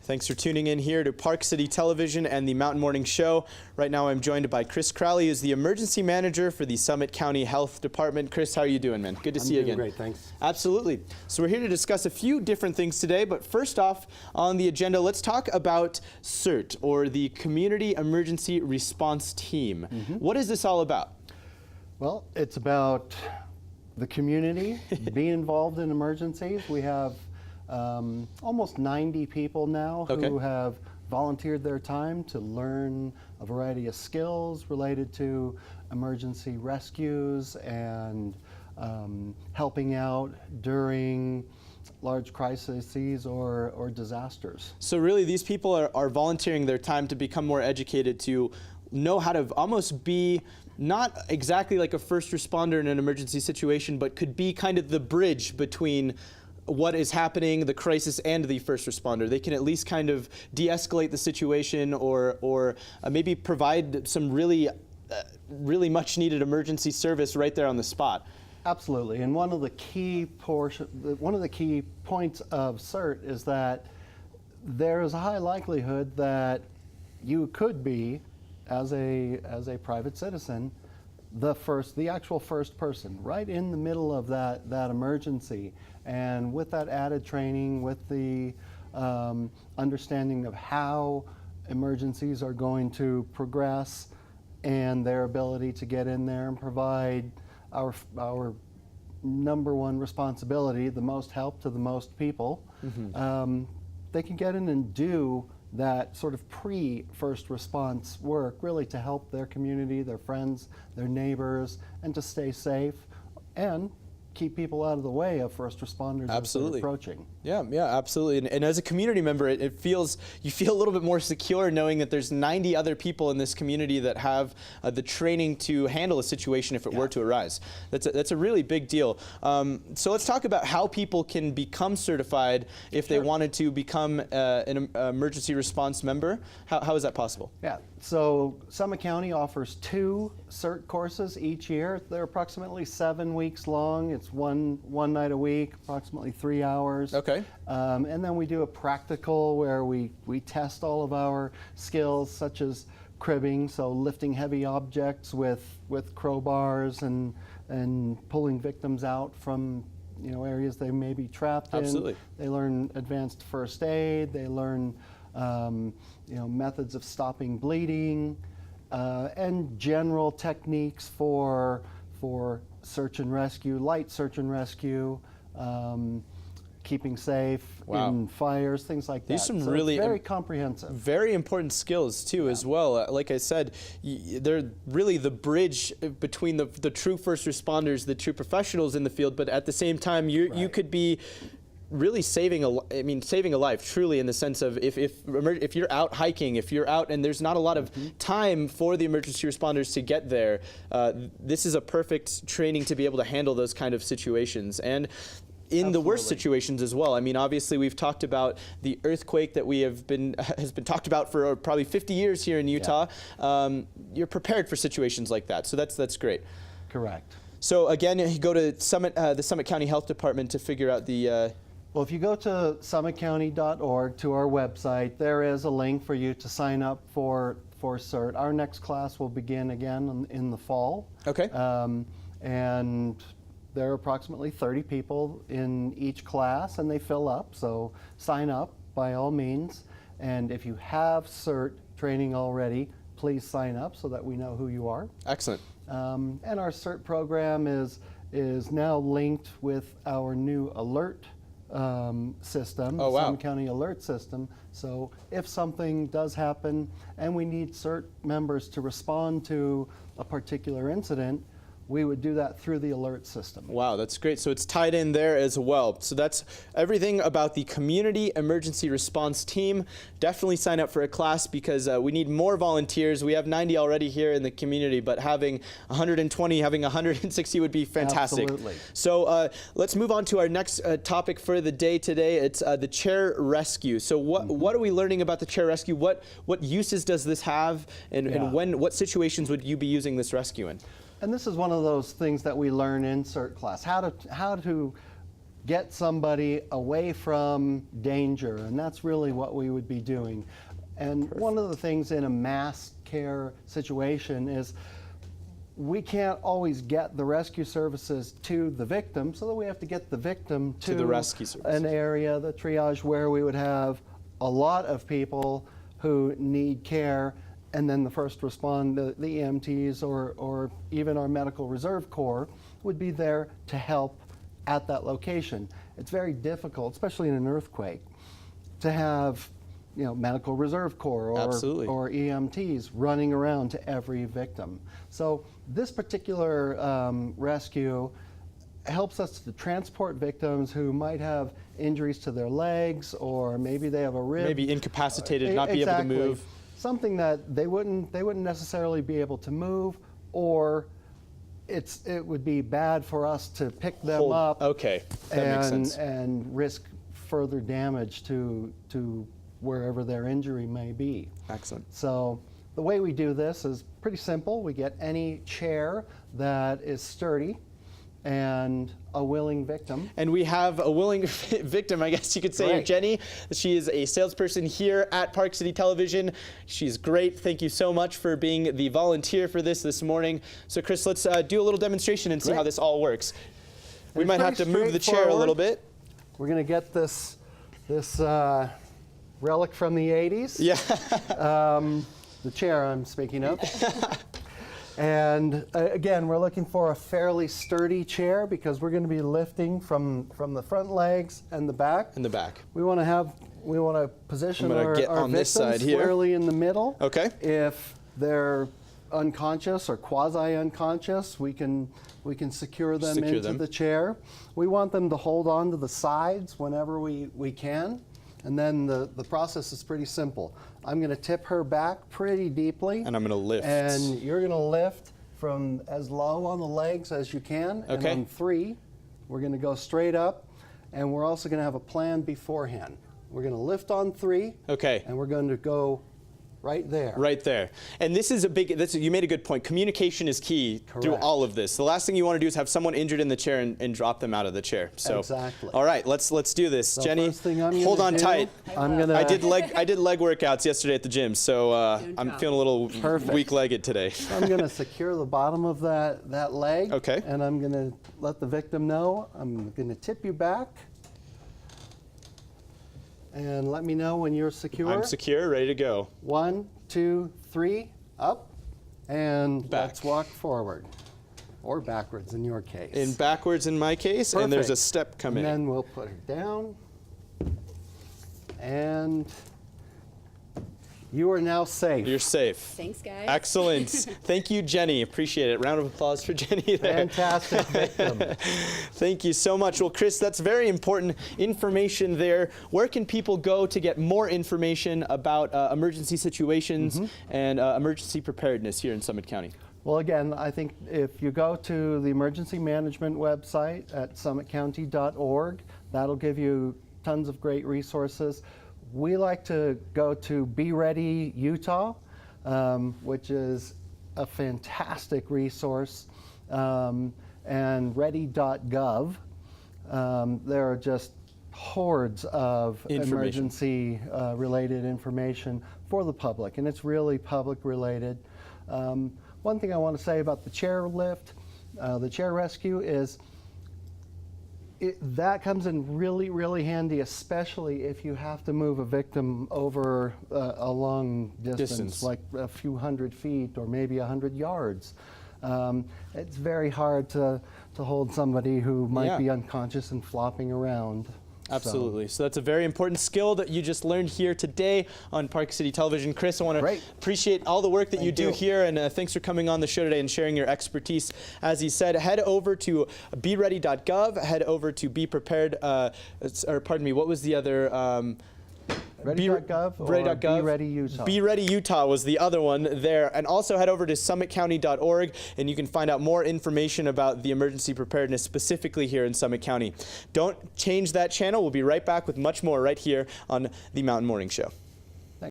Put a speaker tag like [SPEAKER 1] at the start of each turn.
[SPEAKER 1] Thanks for tuning in here to Park City Television and the Mountain Morning Show. Right now I'm joined by Chris Crowley, who's the emergency manager for the Summit County Health Department. Chris, how are you doing, man? Good to see you again.
[SPEAKER 2] I'm doing great, thanks.
[SPEAKER 1] Absolutely. So we're here to discuss a few different things today, but first off on the agenda, let's talk about CERT, or the Community Emergency Response Team. What is this all about?
[SPEAKER 2] Well, it's about the community being involved in emergencies. We have almost 90 people now who have volunteered their time to learn a variety of skills related to emergency rescues and helping out during large crises or disasters.
[SPEAKER 1] So really these people are volunteering their time to become more educated, to know how to almost be not exactly like a first responder in an emergency situation, but could be kind of the bridge between what is happening, the crisis, and the first responder. They can at least kind of de-escalate the situation, or maybe provide some really much needed emergency service right there on the spot.
[SPEAKER 2] Absolutely, and one of the key points of CERT is that there is a high likelihood that you could be, as a private citizen, the actual first person right in the middle of that emergency. And with that added training, with the understanding of how emergencies are going to progress and their ability to get in there and provide our number one responsibility, the most help to the most people, they can get in and do that sort of pre-first response work, really to help their community, their friends, their neighbors, and to stay safe and keep people out of the way of first responders as they're approaching. Yeah,
[SPEAKER 1] absolutely. And as a community member, you feel a little bit more secure knowing that there's 90 other people in this community that have the training to handle a situation if it were to arise. That's a really big deal. So let's talk about how people can become certified if they wanted to become an emergency response member. How is that possible?
[SPEAKER 2] Yeah, so Summit County offers 2 CERT courses each year. They're approximately 7 weeks long. It's one night a week, approximately 3 hours.
[SPEAKER 1] Okay.
[SPEAKER 2] And then we do a practical where we test all of our skills, such as cribbing, so lifting heavy objects with crowbars and pulling victims out from areas they may be trapped in. They learn advanced first aid. They learn methods of stopping bleeding and general techniques for search and rescue, light search and rescue, keeping safe in fires, things like that.
[SPEAKER 1] These are some
[SPEAKER 2] so
[SPEAKER 1] really
[SPEAKER 2] very comprehensive.
[SPEAKER 1] Very important skills too as well. Like I said, they're really the bridge between the true first responders, the true professionals in the field, but at the same time you could be really saving a life, truly, in the sense of if you're out hiking, if you're out and there's not a lot of time for the emergency responders to get there, this is a perfect training to be able to handle those kind of situations. And in the worst situations as well. I mean, obviously we've talked about the earthquake that has been talked about for probably 50 years here in Utah. You're prepared for situations like that, so that's great.
[SPEAKER 2] Correct.
[SPEAKER 1] So again, you go to the Summit County Health Department to figure out the
[SPEAKER 2] well, if you go to summitcounty.org, to our website, there is a link for you to sign up for CERT. Our next class will begin again in the fall.
[SPEAKER 1] Okay.
[SPEAKER 2] And there are approximately 30 people in each class, and they fill up, so sign up by all means. And if you have CERT training already, please sign up so that we know who you are.
[SPEAKER 1] Excellent.
[SPEAKER 2] And our CERT program is now linked with our new alert system, Summit County Alert System. So if something does happen and we need CERT members to respond to a particular incident, we would do that through the alert system.
[SPEAKER 1] Wow, that's great. So it's tied in there as well. So that's everything about the Community Emergency Response Team. Definitely sign up for a class because we need more volunteers. We have 90 already here in the community, but having 120, having 160 would be fantastic.
[SPEAKER 2] Absolutely.
[SPEAKER 1] So let's move on to our next topic for the day today. It's the chair rescue. So what are we learning about the chair rescue? What uses does this have, and what situations would you be using this rescue in?
[SPEAKER 2] And this is one of those things that we learn in CERT class, how to get somebody away from danger, and that's really what we would be doing. And one of the things in a mass care situation is we can't always get the rescue services to the victim, so that we have to get the victim to
[SPEAKER 1] the rescue service.
[SPEAKER 2] An area, the triage, where we would have a lot of people who need care, and then the first responder, the EMTs, or even our medical reserve corps would be there to help at that location. It's very difficult, especially in an earthquake, to have medical reserve corps or EMTs running around to every victim. So this particular rescue helps us to transport victims who might have injuries to their legs, or maybe they have a rib.
[SPEAKER 1] Maybe incapacitated, not be able to move.
[SPEAKER 2] Something that they wouldn't necessarily be able to move, or it would be bad for us to pick them up.
[SPEAKER 1] Okay, that makes sense.
[SPEAKER 2] And risk further damage to wherever their injury may be.
[SPEAKER 1] Excellent.
[SPEAKER 2] So the way we do this is pretty simple. We get any chair that is sturdy and a willing victim.
[SPEAKER 1] And we have a willing victim, I guess you could say,
[SPEAKER 2] Right.
[SPEAKER 1] Jenny. She is a salesperson here at Park City Television. She's great. Thank you so much for being the volunteer for this morning. So Chris, let's do a little demonstration and see how this all works. We might have to move the chair a little bit.
[SPEAKER 2] We're going to get this relic from the 80s.
[SPEAKER 1] Yeah.
[SPEAKER 2] The chair I'm speaking of. And again, we're looking for a fairly sturdy chair because we're going to be lifting from the front legs and the back.
[SPEAKER 1] In the back.
[SPEAKER 2] We want to position
[SPEAKER 1] I'm gonna get
[SPEAKER 2] our
[SPEAKER 1] on this
[SPEAKER 2] victims
[SPEAKER 1] side here.
[SPEAKER 2] squarely in the middle.
[SPEAKER 1] Okay.
[SPEAKER 2] If they're unconscious or quasi-unconscious, we can secure them into the chair. We want them to hold on to the sides whenever we can. And then the process is pretty simple. I'm going to tip her back pretty deeply.
[SPEAKER 1] And I'm going to lift.
[SPEAKER 2] And you're going to lift from as low on the legs as you can.
[SPEAKER 1] Okay.
[SPEAKER 2] And on 3, we're going to go straight up. And we're also going to have a plan beforehand. We're going to lift on 3.
[SPEAKER 1] Okay.
[SPEAKER 2] And we're going to go right there.
[SPEAKER 1] Right there. And this is you made a good point. Communication is key through all of this. The last thing you want to do is have someone injured in the chair and drop them out of the chair. So,
[SPEAKER 2] exactly.
[SPEAKER 1] All right, let's do this.
[SPEAKER 2] So
[SPEAKER 1] Jenny,
[SPEAKER 2] first thing I'm
[SPEAKER 1] hold
[SPEAKER 2] gonna
[SPEAKER 1] on
[SPEAKER 2] do,
[SPEAKER 1] tight.
[SPEAKER 2] I
[SPEAKER 1] did leg workouts yesterday at the gym, so I'm feeling a little weak-legged today.
[SPEAKER 2] I'm going to secure the bottom of that leg.
[SPEAKER 1] Okay.
[SPEAKER 2] And I'm going to let the victim know. I'm going to tip you back. And let me know when you're secure.
[SPEAKER 1] I'm secure, ready to go.
[SPEAKER 2] 1, 2, 3, up, and
[SPEAKER 1] Back.
[SPEAKER 2] let's walk forward, or backwards in your case.
[SPEAKER 1] In backwards in my case,
[SPEAKER 2] Perfect.
[SPEAKER 1] and there's a step coming.
[SPEAKER 2] And then we'll put her down, and you are now safe.
[SPEAKER 1] You're safe.
[SPEAKER 3] Thanks, guys.
[SPEAKER 1] Excellent. Thank you, Jenny. Appreciate it. Round of applause for Jenny there.
[SPEAKER 2] Fantastic victim.
[SPEAKER 1] Thank you so much. Well, Chris, that's very important information there. Where can people go to get more information about emergency situations and emergency preparedness here in Summit County?
[SPEAKER 2] Well, again, I think if you go to the emergency management website at summitcounty.org, that'll give you tons of great resources. We like to go to Be Ready Utah, which is a fantastic resource, and ready.gov. There are just hordes of emergency related information for the public, and it's really public related. One thing I want to say about the chair lift, the chair rescue is that comes in really, really handy, especially if you have to move a victim over a long distance, like a few hundred feet or maybe 100 yards. It's very hard to hold somebody who might be unconscious and flopping around.
[SPEAKER 1] Absolutely. So that's a very important skill that you just learned here today on Park City Television. Chris, I want to appreciate all the work that you do here, and thanks for coming on the show today and sharing your expertise. As he said, head over to beready.gov, head over to Be Prepared, or pardon me, what was the other?
[SPEAKER 2] Ready.gov or Be Ready Utah.
[SPEAKER 1] Be Ready Utah was the other one there. And also head over to summitcounty.org and you can find out more information about the emergency preparedness specifically here in Summit County. Don't change that channel. We'll be right back with much more right here on the Mountain Morning Show.